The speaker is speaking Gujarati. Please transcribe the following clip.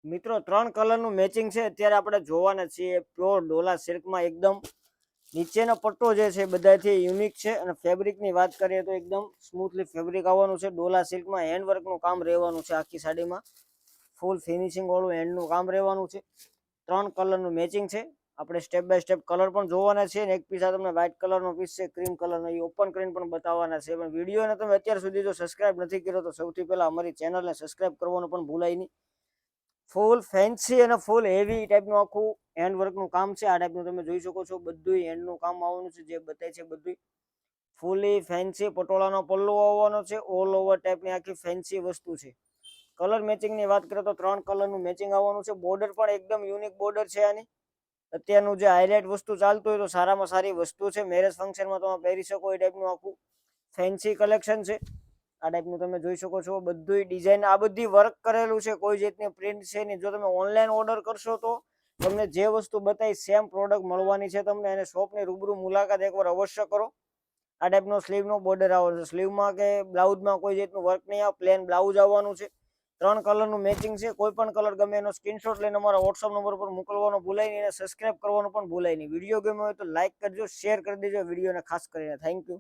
મિત્રો 3 કલરનું મેચિંગ છે અત્યારે આપણે જોવાના છીએ પ્યોર ડોલા સિલ્કમાં એકદમ નીચેનો પટ્ટો જે છે બધાથી યુનિક છે અને ફેબ્રિકની વાત કરીએ તો એકદમ સ્મૂથલી ફેબ્રિક આવવાનું છે ડોલા સિલ્કમાં હેન્ડવર્કનું કામ રહેવાનું છે આખી સાડીમાં ફૂલ ફિનિશિંગ વાળું હેન્ડનું કામ રહેવાનું છે 3 કલરનું મેચિંગ છે આપણે સ્ટેપ બાય સ્ટેપ કલર પણ જોવાના છે અને એક પીસ આ તમને વ્હાઇટ કલરનો પીસ છે ક્રીમ કલરનો એ ઓપન કરીને પણ બતાવવાના છે પણ વિડીયોને તમે અત્યાર સુધી જો સબસ્ક્રાઇબ નથી કર્યો તો સૌથી પહેલા અમારી ચેનલને સબસ્ક્રાઇબ કરવાનું પણ ભૂલાય નહીં ફૂલ ફેન્સી અને ફૂલ હેવી ટાઈપનું આખું હેન્ડવર્કનું કામ છે આ ટાઈપનું તમે જોઈ શકો છો બધું હેન્ડનું કામ આવવાનું છે જે બતાય છે બધું ફૂલી ફેન્સી પટોળાનો પલ્લો આવવાનો છે ઓલ ઓવર ટાઈપની આખી ફેન્સી વસ્તુ છે કલર મેચિંગની વાત કરીએ તો 3 કલરનું મેચિંગ આવવાનું છે બોર્ડર પણ એકદમ યુનિક બોર્ડર છે આની અત્યારનું જે હાઇલાઇટ વસ્તુ ચાલતું હોય તો સારામાં સારી વસ્તુ છે મેરેજ ફંક્શનમાં તમે પહેરી શકો એ ટાઈપનું આખું ફેન્સી કલેક્શન છે આ ટાઈપનું તમે જોઈ શકો છો બધું ડિઝાઇન આ બધી વર્ક કરેલું છે કોઈ જાતની પ્રિન્ટ છે નહીં જો તમે ઓનલાઈન ઓર્ડર કરશો તો તમને જે વસ્તુ બતાવી સેમ પ્રોડક્ટ મળવાની છે તમને અને શોપની રૂબરૂ મુલાકાત એકવાર અવશ્ય કરો આ ટાઈપનો સ્લીવનો બોર્ડર આવવાનો છે સ્લીવમાં કે બ્લાઉઝમાં કોઈ જાતનું વર્ક નહીં આવે પ્લેન બ્લાઉઝ આવવાનું છે 3 કલરનું મેચિંગ છે કોઈ પણ કલર ગમે એનો સ્ક્રીનશોટ લઈને અમારા વોટ્સઅપ નંબર પર મોકલવાનો ભૂલાય નહીં અને સબસ્ક્રાઇબ કરવાનું પણ ભૂલાય નહીં વિડીયો ગમ્યો હોય તો લાઈક કરજો શેર કરી દેજો વિડીયોને ખાસ કરીને થેન્ક યુ